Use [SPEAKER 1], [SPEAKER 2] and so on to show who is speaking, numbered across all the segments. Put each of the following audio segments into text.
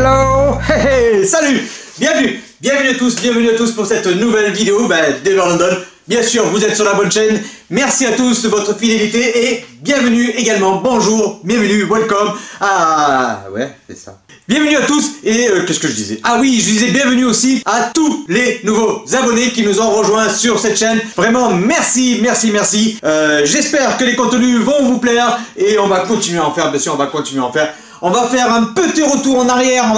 [SPEAKER 1] Hello, hey, hey, salut, bienvenue à tous pour cette nouvelle vidéo d'Ever London. Bien sûr, vous êtes sur la bonne chaîne. Merci à tous de votre fidélité et bienvenue également, bonjour, bienvenue, welcome. Ah ouais, c'est ça. Bienvenue à tous et qu'est-ce que je disais? Ah oui, je disais bienvenue aussi à tous les nouveaux abonnés qui nous ont rejoints sur cette chaîne. Vraiment, merci. J'espère que les contenus vont vous plaire et on va continuer à en faire, bien sûr, on va continuer à en faire. On va faire un petit retour en arrière,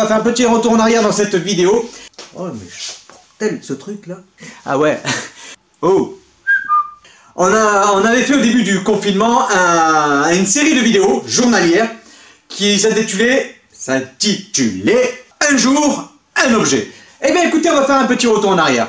[SPEAKER 1] dans cette vidéo. Oh mais bordel, ce truc là. Ah ouais. Oh. On avait fait au début du confinement une série de vidéos journalières qui s'intitulait Un jour, un objet. Eh bien écoutez, on va faire un petit retour en arrière.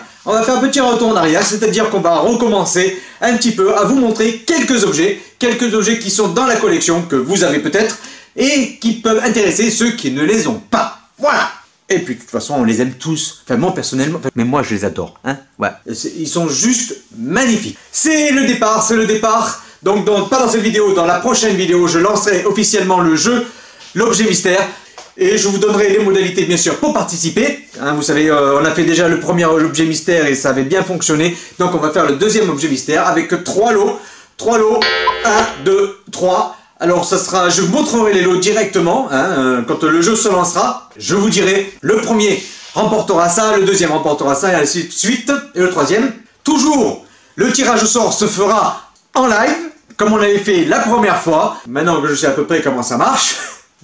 [SPEAKER 1] C'est-à-dire qu'on va recommencer un petit peu à vous montrer quelques objets qui sont dans la collection que vous avez peut-être et qui peuvent intéresser ceux qui ne les ont pas. Voilà. Et puis de toute façon, on les aime tous. Enfin moi personnellement, mais moi je les adore. Hein, ouais. Ils sont juste magnifiques. C'est le départ. Donc pas dans cette vidéo, dans la prochaine vidéo, je lancerai officiellement le jeu, l'objet mystère. Et je vous donnerai les modalités bien sûr pour participer. Hein, vous savez, on a fait déjà le premier objet mystère et ça avait bien fonctionné. Donc on va faire le deuxième objet mystère avec 3 lots. 3 lots, 1, 2, 3. Alors ça sera, je vous montrerai les lots directement, hein, quand le jeu se lancera. Je vous dirai, le premier remportera ça, le deuxième remportera ça et ainsi de suite. Et le troisième, toujours, le tirage au sort se fera en live, comme on l'avait fait la première fois. Maintenant que je sais à peu près comment ça marche.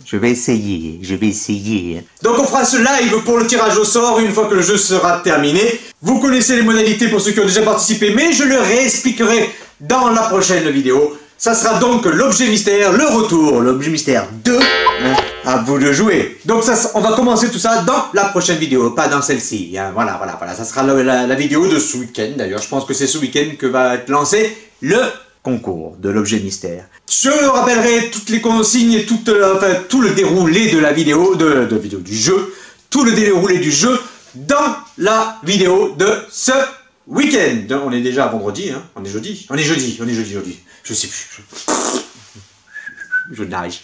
[SPEAKER 1] Je vais essayer. Donc on fera ce live pour le tirage au sort une fois que le jeu sera terminé. Vous connaissez les modalités pour ceux qui ont déjà participé, mais je le réexpliquerai dans la prochaine vidéo. Ça sera donc l'objet mystère, le retour, l'objet mystère 2, hein, à vous de jouer. Donc ça, on va commencer tout ça dans la prochaine vidéo, pas dans celle-ci. Hein. Voilà, ça sera la vidéo de ce week-end d'ailleurs. Je pense que c'est ce week-end que va être lancé le concours de l'objet mystère. Je rappellerai toutes les consignes et tout le déroulé de la vidéo, du jeu, tout le déroulé du jeu dans la vidéo de ce week-end. On est déjà vendredi, hein. On est jeudi. Je sais plus. Je nage.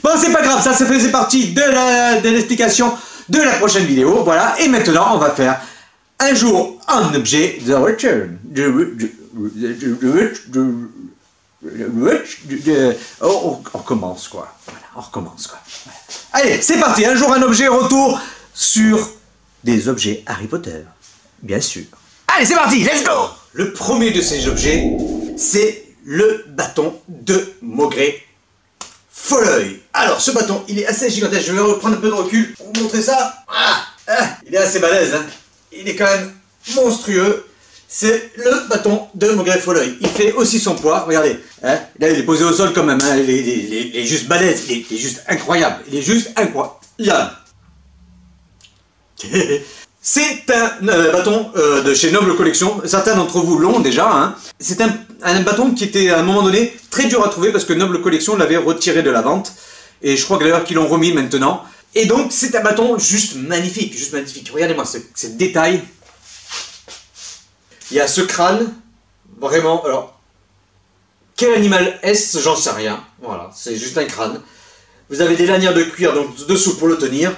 [SPEAKER 1] Bon, c'est pas grave, ça faisait partie de l'explication de la prochaine vidéo. Voilà, et maintenant, on va faire un jour un objet The Return. On recommence quoi. Voilà. Allez, c'est parti, un jour un objet, retour sur des objets Harry Potter. Bien sûr. Allez, c'est parti, let's go! Le premier de ces objets, c'est le bâton de Maugré Folleuil. Alors, ce bâton, il est assez gigantesque. Je vais reprendre un peu de recul pour vous montrer ça. Il est assez balèze, hein. Il est quand même monstrueux. C'est le bâton de Maugré Folleuil. Il fait aussi son poids, regardez. Hein. Là, il est posé au sol quand même. Hein. Il est juste balèze. Il est juste incroyable. C'est un bâton de chez Noble Collection. Certains d'entre vous l'ont déjà. Hein. C'est un bâton qui était à un moment donné très dur à trouver parce que Noble Collection l'avait retiré de la vente. Et je crois que d'ailleurs qu'ils l'ont remis maintenant. Et donc c'est un bâton juste magnifique. Regardez-moi ce détail. Il y a ce crâne. Vraiment, alors... Quel animal est-ce? J'en sais rien. Voilà, c'est juste un crâne. Vous avez des lanières de cuir donc dessous pour le tenir.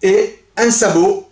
[SPEAKER 1] Et un sabot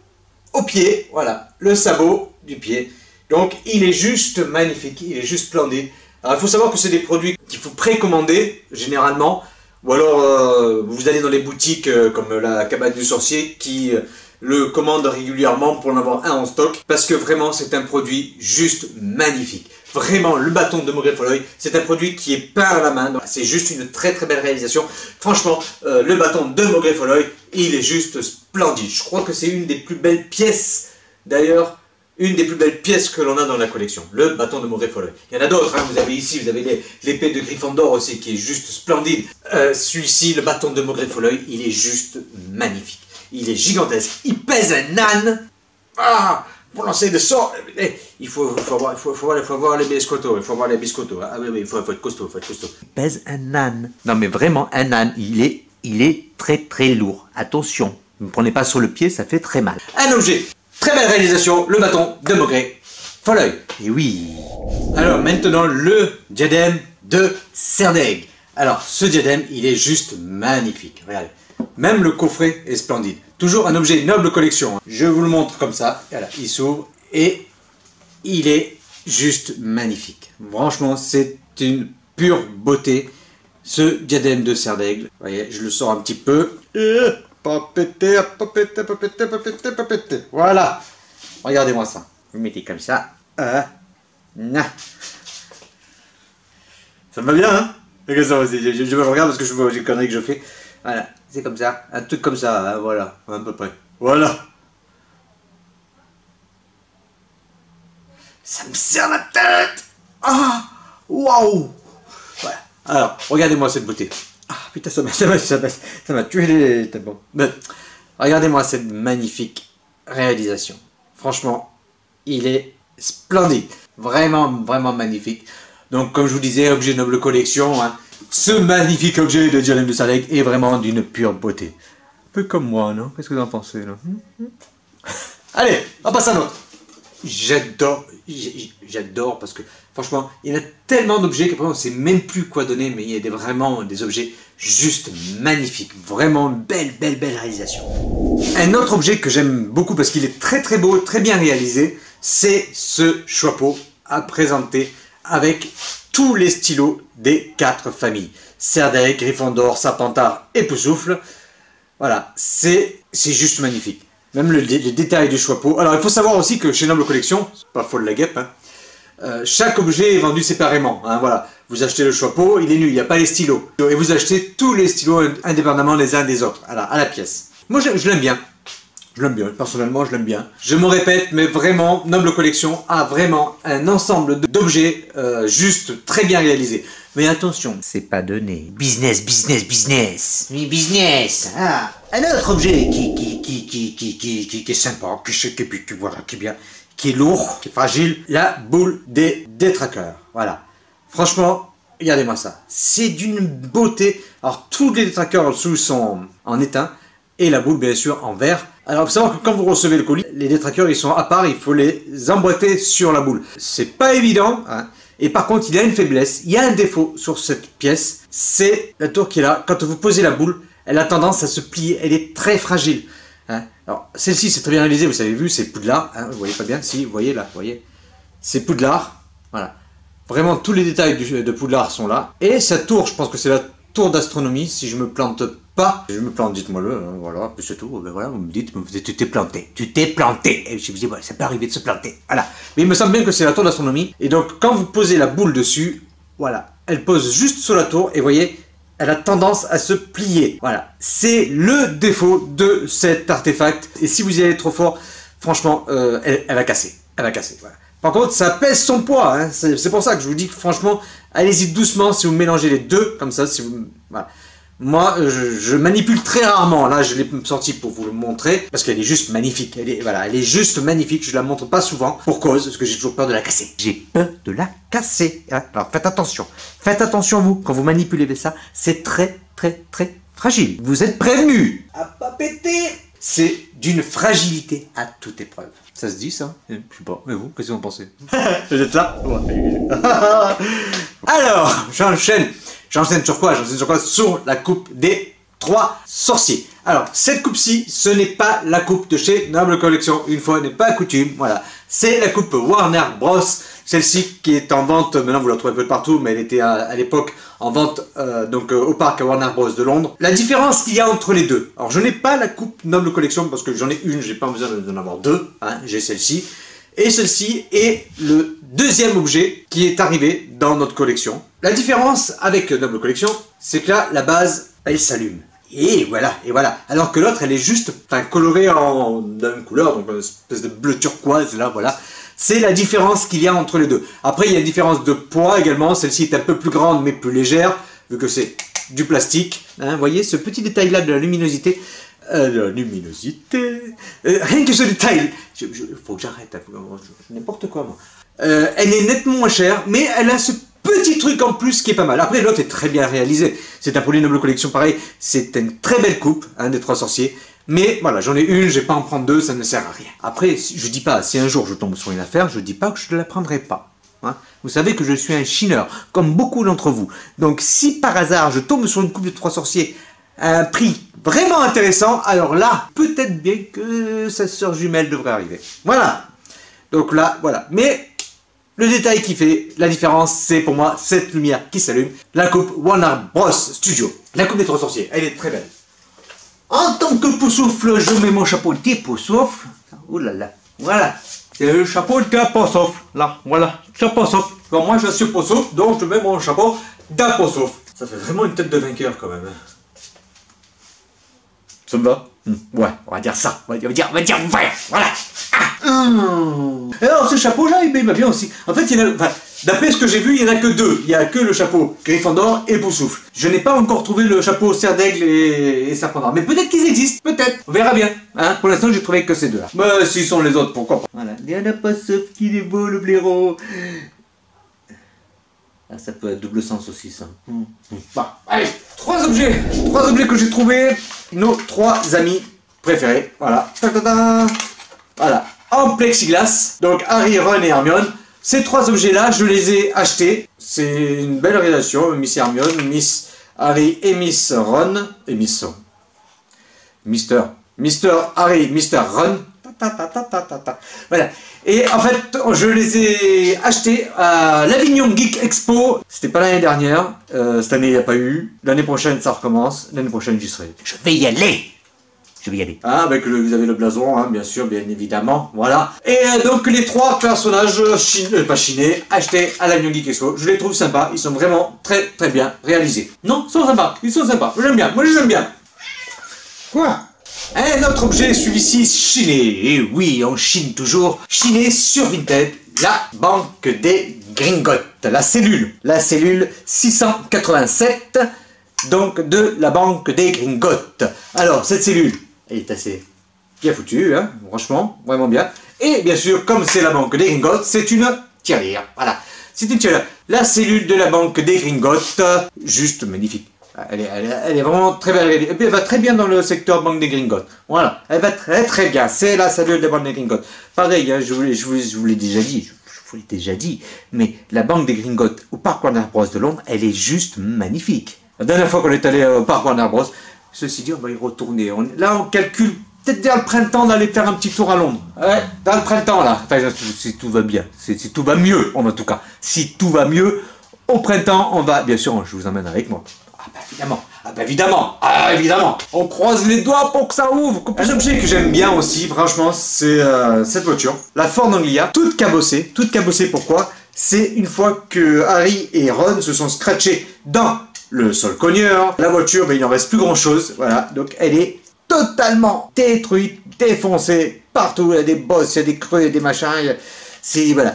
[SPEAKER 1] au pied, voilà, le sabot du pied. Donc il est juste magnifique, il est juste splendide. Alors il faut savoir que c'est des produits qu'il faut précommander généralement, ou alors vous allez dans les boutiques comme la Cabane du Sorcier qui le commande régulièrement pour en avoir un en stock, parce que vraiment c'est un produit juste magnifique. Vraiment, le bâton de Maugré Folleuil, c'est un produit qui est peint à la main, c'est juste une très belle réalisation. Franchement, le bâton de Maugré Folleuil, il est juste splendide. Je crois que c'est une des plus belles pièces, d'ailleurs, une des plus belles pièces que l'on a dans la collection, le bâton de Maugré Folleuil. Il y en a d'autres, hein. Vous avez ici, vous avez l'épée de Gryffondor aussi, qui est juste splendide. Celui-ci, le bâton de Maugré Folleuil, il est juste magnifique. Il est gigantesque, il pèse un âne. Pour lancer des sorts, il faut voir les biscottos, Ah oui, il faut être costaud, Il pèse un âne. Non mais vraiment un âne, il est très lourd. Attention, ne prenez pas sur le pied, ça fait très mal. Un objet, très belle réalisation, le bâton de Maugré Folleuil. Et oui. Alors maintenant le diadème de Cerdaigle. Alors ce diadème, il est juste magnifique. Regardez. Même le coffret est splendide. Toujours un objet noble collection, hein. Je vous le montre comme ça. Voilà, il s'ouvre et il est juste magnifique. Franchement, c'est une pure beauté. Ce diadème de cerf d'aigle. Vous voyez, je le sors un petit peu. Pas péter, pas péter, pas péter, pas péter, pas péter. Voilà. Regardez-moi ça. Vous mettez comme ça. Ça me va bien, hein? C'est ça aussi. Je me regarde parce que je vois les conneries que je fais. Voilà. C'est comme ça. Un truc comme ça. Hein, voilà. À peu près. Voilà. Ça me serre la tête. Ah. Waouh. Voilà. Alors, regardez-moi cette beauté. Ah putain, ça m'a tué les... Bon. Mais, regardez-moi cette magnifique réalisation. Franchement, il est splendide. Vraiment, vraiment magnifique. Donc, comme je vous disais, objet noble collection, hein, ce magnifique objet de diadème de cerf d'aigle est vraiment d'une pure beauté. Un peu comme moi, non? Qu'est-ce que vous en pensez, là? Allez, on passe à un autre. J'adore parce que franchement, il y a tellement d'objets qu'après on ne sait même plus quoi donner, mais il y a vraiment des objets juste magnifiques, vraiment belle réalisation. Un autre objet que j'aime beaucoup parce qu'il est très beau, très bien réalisé, c'est ce chapeau à présenter avec tous les stylos des 4 familles. Cerf d'aigle, Gryffondor, Serpentard et Poussoufle. Voilà, c'est juste magnifique. Même les détails du chapeau. Alors il faut savoir aussi que chez Noble Collection, c'est pas folle la guêpe, hein, chaque objet est vendu séparément. Hein, voilà. Vous achetez le chapeau, il est nu, il n'y a pas les stylos. Et vous achetez tous les stylos indépendamment les uns des autres, à la pièce. Moi je l'aime bien. Je l'aime bien, personnellement je l'aime bien. Je me répète, mais vraiment, Noble Collection a vraiment un ensemble d'objets juste très bien réalisés. Mais attention, c'est pas donné. Business. Oui, business. Ah, un autre objet qui est sympa, qui est bien, qui est lourd, qui est fragile, la boule des détraqueurs. Voilà. Franchement, regardez-moi ça. C'est d'une beauté. Alors, tous les détraqueurs en dessous sont en étain. Et la boule, bien sûr, en verre. Alors, il faut savoir que quand vous recevez le colis, les détraqueurs, ils sont à part, il faut les emboîter sur la boule. C'est pas évident, hein. Et par contre, il y a une faiblesse, il y a un défaut sur cette pièce, c'est la tour qui est là. Quand vous posez la boule, elle a tendance à se plier, elle est très fragile. Hein. Alors, celle-ci, c'est très bien réalisé, vous avez vu, c'est Poudlard. Hein, vous voyez pas bien, si, vous voyez là, vous voyez. C'est Poudlard, voilà. Vraiment, tous les détails de Poudlard sont là. Et cette tour, je pense que c'est la tour d'astronomie, si je me plante pas. Si je me plante, dites-moi-le, hein, voilà, puis c'est tout. Ben voilà, vous me dites, tu t'es planté. Et je me dis, ouais, ça peut arriver de se planter. Voilà. Mais il me semble bien que c'est la tour d'astronomie. Et donc, quand vous posez la boule dessus, voilà, elle pose juste sur la tour, et vous voyez, elle a tendance à se plier. Voilà. C'est le défaut de cet artefact. Et si vous y allez trop fort, franchement, elle va casser. Elle va casser, voilà. Par contre, ça pèse son poids, hein. C'est pour ça que je vous dis que franchement, allez-y doucement si vous mélangez les deux, comme ça, si vous... Voilà. Moi, je manipule très rarement, là je l'ai sorti pour vous le montrer, parce qu'elle est juste magnifique, elle est juste magnifique, je la montre pas souvent, pour cause, parce que j'ai toujours peur de la casser. J'ai peur de la casser, hein. Alors faites attention vous, quand vous manipulez ça, c'est très fragile. Vous êtes prévenus à pas péter. C'est d'une fragilité à toute épreuve. Ça se dit ça? Je sais pas, mais vous, qu'est-ce que vous en pensez? Vous êtes là? Alors, j'enchaîne sur quoi? Sur la coupe des 3 sorciers. Alors, cette coupe-ci, ce n'est pas la coupe de chez Noble Collection, une fois n'est pas coutume, voilà. C'est la coupe Warner Bros. Celle-ci qui est en vente, maintenant vous la trouvez un peu partout, mais elle était à l'époque en vente au parc à Warner Bros. De Londres. La différence qu'il y a entre les deux. Alors, je n'ai pas la coupe Noble Collection parce que j'en ai une, j'ai pas besoin d'en avoir deux, hein, j'ai celle-ci. Et celle-ci est le deuxième objet qui est arrivé dans notre collection. La différence avec Noble Collection, c'est que là, la base, elle s'allume. Et voilà. Alors que l'autre, elle est juste colorée d'une couleur, donc une espèce de bleu turquoise, là, voilà. C'est la différence qu'il y a entre les deux. Après, il y a une différence de poids également. Celle-ci est un peu plus grande, mais plus légère, vu que c'est du plastique. Hein, vous voyez, ce petit détail-là de la luminosité. Rien que ce détail. Il faut que j'arrête. N'importe quoi, moi. Elle est nettement moins chère, mais elle a ce petit truc en plus qui est pas mal. Après, l'autre est très bien réalisé. C'est un produit Noble Collection pareil. C'est une très belle coupe, hein, des 3 sorciers. Mais voilà, j'en ai une, je vais pas en prendre 2, ça ne sert à rien. Après, je dis pas, si un jour je tombe sur une affaire, je dis pas que je ne la prendrai pas. Hein. Vous savez que je suis un chineur, comme beaucoup d'entre vous. Donc si par hasard je tombe sur une coupe de 3 sorciers un prix vraiment intéressant. Alors là, peut-être bien que sa sœur jumelle devrait arriver. Voilà. Donc là, voilà. Mais le détail qui fait la différence, c'est pour moi cette lumière qui s'allume. La coupe Warner Bros Studio. La coupe des trois sorciers. Elle est très belle. En tant que Poussoufle, je mets mon chapeau de Poussoufle. Ouh là là. Voilà. C'est le chapeau de Poussoufle. Là, voilà. Chapeau Poussoufle. Bon, moi, je suis Poussoufle, donc je mets mon chapeau de Poussoufle. Ça fait vraiment une tête de vainqueur quand même. Ça me va? Ouais, on va dire ça. On va dire ouais, voilà. Alors ce chapeau-là, il m'a bien aussi. En fait, il y en a, enfin, d'après ce que j'ai vu, il n'y en a que deux. Il n'y a que le chapeau Gryffondor et Poussoufle. Je n'ai pas encore trouvé le chapeau Serre d'Aigle et Serpent Noir. Mais peut-être qu'ils existent, peut-être. On verra bien. Hein, pour l'instant, j'ai trouvé que ces deux-là. Mais s'ils sont les autres, pourquoi pas. Voilà. Il n'y en a pas sauf qu'il est beau, le blaireau. Ah, ça peut être double sens aussi, ça. Bon, allez, trois objets que j'ai trouvés. Nos trois amis préférés. Voilà. Voilà. En plexiglas. Donc Harry, Ron et Hermione. Ces trois objets-là, je les ai achetés. C'est une belle relation. Miss Hermione, Miss Harry et Miss Ron. Et Miss Mister Harry, Mister Ron. Voilà. Et en fait, je les ai achetés à l'Avignon Geek Expo. C'était pas l'année dernière. Cette année, il n'y a pas eu. L'année prochaine, ça recommence. L'année prochaine, j'y serai. Je vais y aller. Je vais y aller. Ah, avec vous avez le blason, hein, bien sûr, bien évidemment. Voilà. Et donc, les trois personnages pas chinés, achetés à l'Avignon Geek Expo. Je les trouve sympas. Ils sont vraiment très, très bien réalisés. Non, ils sont sympas. Ils sont sympas. J'aime bien. Moi, je les aime bien. Quoi? Un autre objet, celui-ci, chiné. Et oui, on chine toujours. Chiné sur Vinted, la banque des Gringotts. La cellule 687, donc de la banque des Gringotts. Alors, cette cellule, elle est assez bien foutue, hein, franchement, vraiment bien. Et bien sûr, comme c'est la banque des Gringotts, c'est une tirelire. Voilà, c'est une tirelire. La cellule de la banque des Gringotts, juste magnifique. Elle est vraiment très belle. Et puis elle va très bien dans le secteur banque des Gringotts. Voilà, elle va très très bien. C'est la cellule de la banque des Gringotts. Pareil, hein, je vous l'ai déjà dit. Je vous l'ai déjà dit. Mais la banque des Gringotts au parc Warner Bros de Londres, elle est juste magnifique. La dernière fois qu'on est allé au parc Warner Bros, ceci dit, on va y retourner. Là, on calcule peut-être vers le printemps d'aller faire un petit tour à Londres. Ouais, dans le printemps là. Enfin, si tout va bien. Si tout va mieux, en tout cas. Si tout va mieux, au printemps, on va. Bien sûr, je vous emmène avec moi. Ah bah évidemment, on croise les doigts pour que ça ouvre. Un objet que j'aime bien aussi, franchement, c'est cette voiture, la Ford Anglia, toute cabossée. Pourquoi? C'est une fois que Harry et Ron se sont scratchés dans le sol cogneur, la voiture, ben, il n'en reste plus grand chose, voilà, donc elle est totalement détruite, défoncée, partout, il y a des bosses, il y a des creux, il y a des machins, voilà.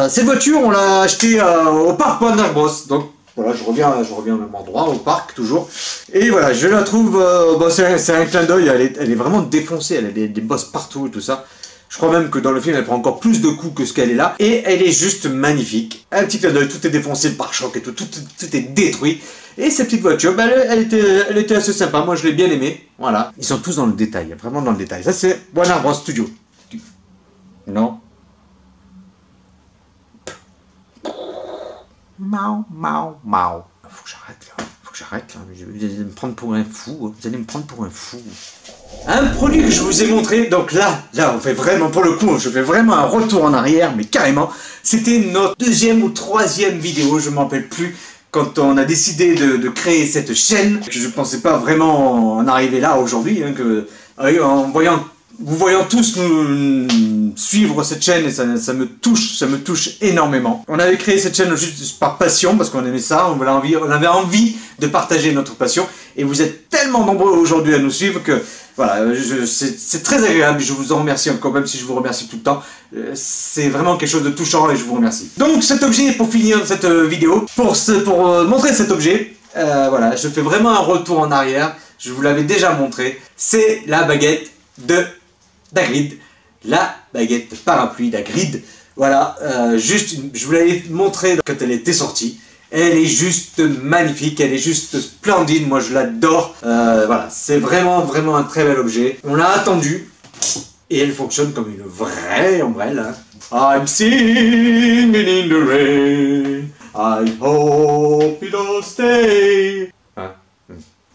[SPEAKER 1] Cette voiture, on l'a achetée au parc Warner Bros, donc voilà, je reviens au même endroit, au parc, toujours. Et voilà, je la trouve, bon, c'est un clin d'œil, elle est vraiment défoncée, elle a des bosses partout et tout ça. Je crois même que dans le film, elle prend encore plus de coups que ce qu'elle est là. Et elle est juste magnifique. Un petit clin d'œil, tout est défoncé, le pare-choc et tout est détruit. Et cette petite voiture, ben, elle était assez sympa, moi je l'ai bien aimée. Voilà. Ils sont tous dans le détail, vraiment dans le détail. Ça c'est Warner Bros Studio. Non. Mau. Faut que j'arrête là. Vous allez me prendre pour un fou. Un produit que je vous ai montré, donc là, on fait vraiment, pour le coup, je fais vraiment un retour en arrière, mais carrément. C'était notre deuxième ou troisième vidéo, je ne m'en rappelle plus, quand on a décidé de créer cette chaîne. Je ne pensais pas vraiment en arriver là aujourd'hui, hein, en vous voyant tous nous suivre cette chaîne, et ça me touche énormément. On avait créé cette chaîne juste par passion, parce qu'on aimait ça, on avait envie de partager notre passion, et vous êtes tellement nombreux aujourd'hui à nous suivre que, voilà, c'est très agréable, je vous en remercie encore, même si je vous remercie tout le temps. C'est vraiment quelque chose de touchant et je vous remercie. Donc cet objet, pour finir cette vidéo, pour montrer cet objet, voilà, je fais vraiment un retour en arrière, je vous l'avais déjà montré, c'est la baguette d'Hagrid, la baguette parapluie d'Hagrid. Voilà, je vous l'avais montré quand elle était sortie. Elle est juste magnifique, elle est juste splendide, moi je l'adore. Voilà, c'est vraiment un très bel objet. On l'a attendu et elle fonctionne comme une vraie ombrelle. Hein. I'm singing in the rain, I hope it'll stay. Hein?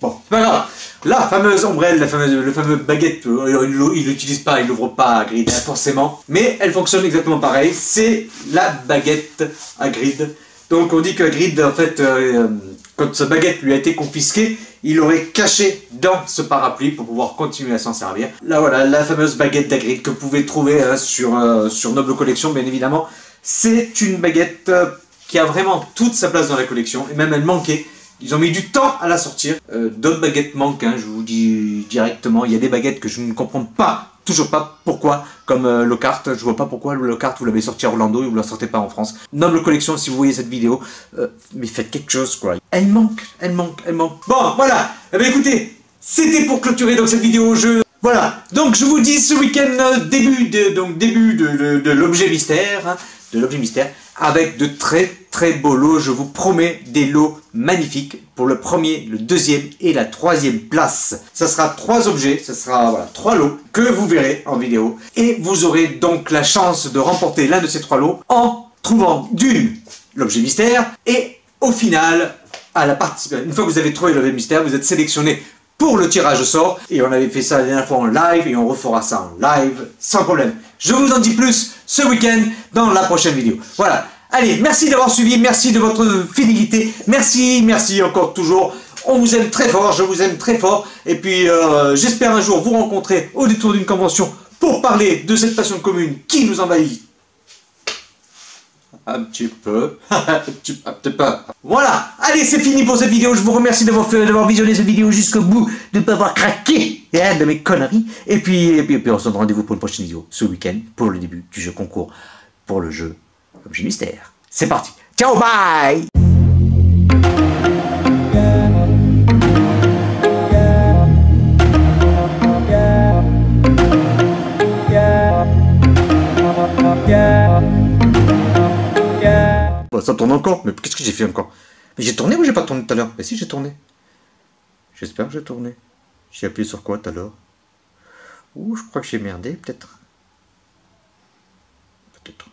[SPEAKER 1] Bon, c'est pas grave. la fameuse ombrelle, le fameux baguette, il l'utilise pas, il l'ouvre pas à grid forcément, mais elle fonctionne exactement pareil, c'est la baguette à grid. Donc on dit que grid, en fait, quand sa baguette lui a été confisquée, il l'aurait caché dans ce parapluie pour pouvoir continuer à s'en servir. Là voilà, la fameuse baguette d'Hagrid que vous pouvez trouver sur Noble Collection, bien évidemment. C'est une baguette qui a vraiment toute sa place dans la collection, et même elle manquait. Ils ont mis du temps à la sortir. D'autres baguettes manquent, hein, je vous dis directement. Il y a des baguettes que je ne comprends pas, toujours pas pourquoi, comme Lockhart. Je vois pas pourquoi le Lockhart vous l'avez sorti à Orlando et vous ne la sortez pas en France. Noble Collection, si vous voyez cette vidéo, mais faites quelque chose quoi. Elle manque, elle manque, elle manque. Bon, voilà. Eh bien écoutez, c'était pour clôturer donc cette vidéo jeu. Voilà. Donc je vous dis ce week-end début de l'objet mystère, hein, avec de très beaux lots. Je vous promets des lots magnifiques pour le premier, le deuxième et la troisième place. Ça sera 3 objets, ça sera voilà, 3 lots que vous verrez en vidéo. Et vous aurez donc la chance de remporter l'un de ces 3 lots en trouvant l'objet mystère et au final, à la participation. Une fois que vous avez trouvé l'objet mystère, vous êtes sélectionné pour le tirage au sort. Et on avait fait ça la dernière fois en live et on refera ça en live sans problème. Je vous en dis plus ce week-end dans la prochaine vidéo. Voilà. Allez, merci d'avoir suivi, merci de votre fidélité, merci encore toujours. On vous aime très fort, je vous aime très fort. Et puis j'espère un jour vous rencontrer au détour d'une convention pour parler de cette passion commune qui nous envahit. Un petit peu. Voilà, allez, c'est fini pour cette vidéo. Je vous remercie d'avoir visionné cette vidéo jusqu'au bout, de ne pas avoir craqué de mes conneries. Et puis on se donne rendez-vous pour une prochaine vidéo ce week-end pour le début du jeu concours pour le jeu Objet Mystère. C'est parti. Ciao, bye. Bon, ça tourne encore, mais qu'est-ce que j'ai fait encore? Mais j'ai tourné ou j'ai pas tourné tout à l'heure? Mais si, j'ai tourné. J'espère que j'ai tourné. J'ai appuyé sur quoi tout à l'heure? Ouh, je crois que j'ai merdé, peut-être. Peut-être.